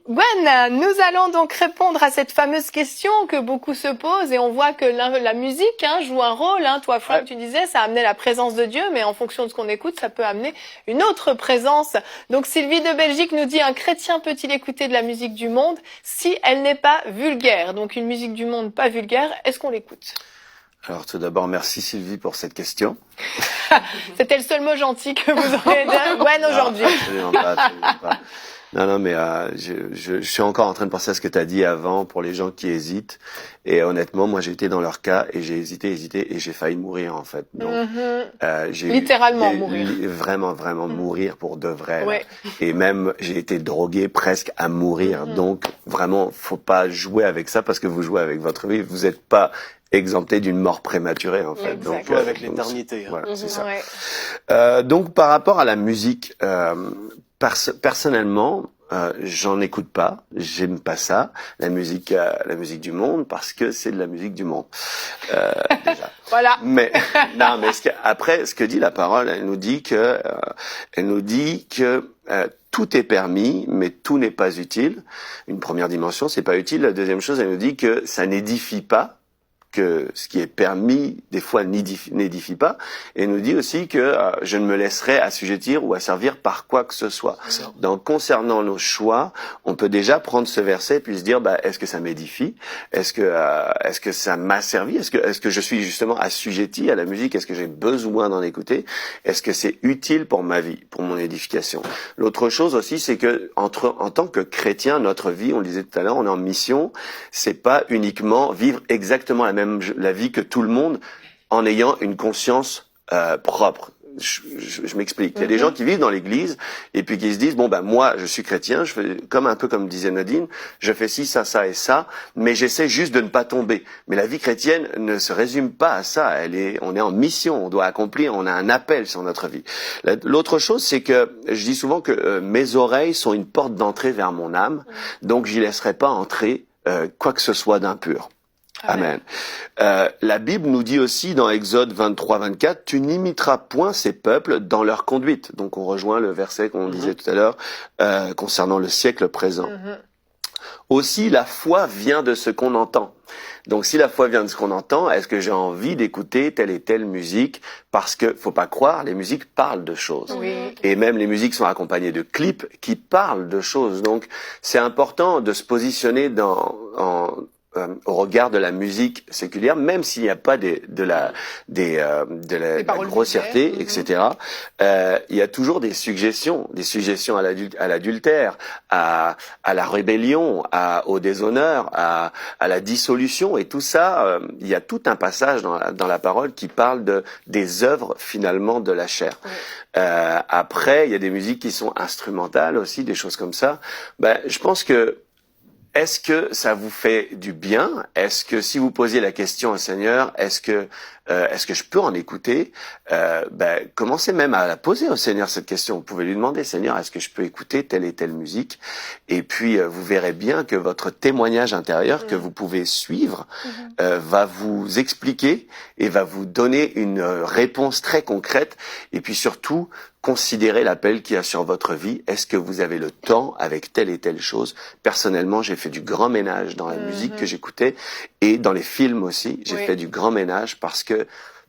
Gwen, nous allons donc répondre à cette fameuse question que beaucoup se posent et on voit que la musique joue un rôle. Toi, Frank, tu disais, ça a amené la présence de Dieu, mais en fonction de ce qu'on écoute, ça peut amener une autre présence. Donc Sylvie de Belgique nous dit, un chrétien peut-il écouter de la musique du monde si elle n'est pas vulgaire? Donc une musique du monde pas vulgaire, est-ce qu'on l'écoute? Alors tout d'abord, merci Sylvie pour cette question. C'était le seul mot gentil que vous aurez dit, Gwen, aujourd'hui. Absolument pas. Non, mais je suis encore en train de penser à ce que tu as dit avant pour les gens qui hésitent. Et honnêtement, moi, j'ai été dans leur cas et j'ai hésité et j'ai failli mourir, en fait. Donc, littéralement mourir. Vraiment mourir pour de vrai. Ouais. Et même, j'ai été drogué presque à mourir. Donc, vraiment, faut pas jouer avec ça parce que vous jouez avec votre vie. Vous n'êtes pas exempté d'une mort prématurée, en fait. Donc, avec l'éternité. Voilà, c'est ça. Donc, par rapport à la musique, personnellement, j'en écoute pas, j'aime pas ça, la musique du monde, parce que c'est de la musique du monde. Déjà. Voilà. Mais non, mais après, ce que dit la parole, elle nous dit que tout est permis, mais tout n'est pas utile. Une première dimension, c'est pas utile. La deuxième chose, elle nous dit que ça n'édifie pas, que ce qui est permis, des fois, n'édifie pas. Et nous dit aussi que je ne me laisserai assujettir ou asservir par quoi que ce soit. Donc, concernant nos choix, on peut déjà prendre ce verset puis se dire, est-ce que ça m'édifie? Est-ce que ça m'a servi? Est-ce que je suis justement assujetti à la musique? Est-ce que j'ai besoin d'en écouter? Est-ce que c'est utile pour ma vie, pour mon édification? L'autre chose aussi, c'est que en tant que chrétien, notre vie, on le disait tout à l'heure, on est en mission. C'est pas uniquement vivre exactement la vie que tout le monde en ayant une conscience propre. Je m'explique. Il y a des gens qui vivent dans l'église et puis qui se disent moi je suis chrétien, je fais un peu comme disait Nadine, je fais ci, ça et ça, mais j'essaie juste de ne pas tomber. Mais la vie chrétienne ne se résume pas à ça. On est en mission, on doit accomplir, on a un appel sur notre vie. L'autre chose, c'est que je dis souvent que mes oreilles sont une porte d'entrée vers mon âme, donc j'y laisserai pas entrer quoi que ce soit d'impur. Amen. La Bible nous dit aussi dans Exode 23-24, tu n'imiteras point ces peuples dans leur conduite. Donc on rejoint le verset qu'on disait tout à l'heure concernant le siècle présent. Aussi, la foi vient de ce qu'on entend. Donc si la foi vient de ce qu'on entend, est-ce que j'ai envie d'écouter telle et telle musique? Parce que, faut pas croire, les musiques parlent de choses. Oui. Et même les musiques sont accompagnées de clips qui parlent de choses. Donc c'est important de se positionner au regard de la musique séculière, même s'il n'y a pas de la grossièreté, etc. Il y a toujours des suggestions à l'adultère, à la rébellion, au déshonneur, à la dissolution, et tout ça, il y a tout un passage dans la parole qui parle des œuvres finalement de la chair. Oui. Après, il y a des musiques qui sont instrumentales aussi, des choses comme ça. Je pense que est-ce que ça vous fait du bien? Est-ce que si vous posiez la question au Seigneur, est-ce que je peux en écouter? Commencez même à la poser au Seigneur cette question. Vous pouvez lui demander, Seigneur, est-ce que je peux écouter telle et telle musique? Et puis vous verrez bien que votre témoignage intérieur que vous pouvez suivre va vous expliquer et va vous donner une réponse très concrète. Et puis surtout, considérez l'appel qu'il y a sur votre vie. Est-ce que vous avez le temps avec telle et telle chose? Personnellement, j'ai fait du grand ménage dans la musique que j'écoutais et dans les films aussi. J'ai fait du grand ménage parce que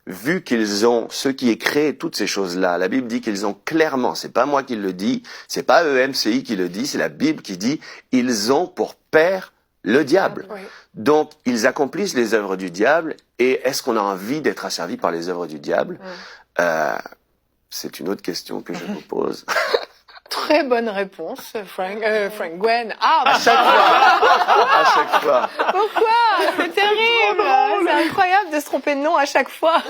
vu qu'ils ont, ceux qui aient créé toutes ces choses-là, la Bible dit qu'ils ont clairement, c'est pas moi qui le dis, c'est pas EMCI qui le dit, c'est la Bible qui dit, ils ont pour père le diable. Oui. Donc, ils accomplissent les œuvres du diable et est-ce qu'on a envie d'être asservi par les œuvres du diable? C'est une autre question que je vous pose. Très bonne réponse, Frank Gwen. À chaque fois. Pourquoi? C'est terrible. C'est incroyable de se tromper de nom à chaque fois.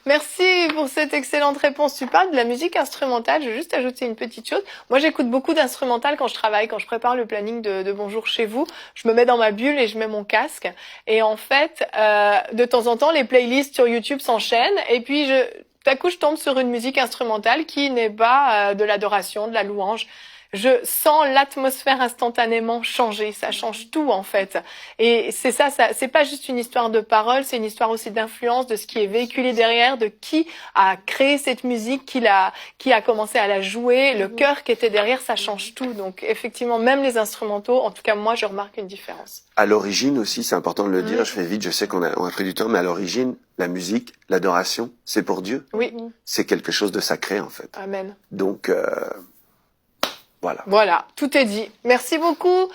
Merci pour cette excellente réponse. Tu parles de la musique instrumentale. Je vais juste ajouter une petite chose. Moi, j'écoute beaucoup d'instrumental quand je travaille, quand je prépare le planning de Bonjour chez vous. Je me mets dans ma bulle et je mets mon casque. Et en fait, de temps en temps, les playlists sur YouTube s'enchaînent. Et puis, tout à coup, je tombe sur une musique instrumentale qui n'est pas de l'adoration, de la louange. je sens l'atmosphère instantanément changer. Ça change tout, en fait. Et c'est ça, c'est pas juste une histoire de paroles, c'est une histoire aussi d'influence, de ce qui est véhiculé derrière, de qui a créé cette musique, qui a commencé à la jouer, le cœur qui était derrière, ça change tout. Donc, effectivement, même les instrumentaux, en tout cas, moi, je remarque une différence. À l'origine aussi, c'est important de le dire, je fais vite, je sais qu'on a pris du temps, mais à l'origine, la musique, l'adoration, c'est pour Dieu. Oui. C'est quelque chose de sacré, en fait. Amen. Donc, voilà. Voilà, tout est dit. Merci beaucoup.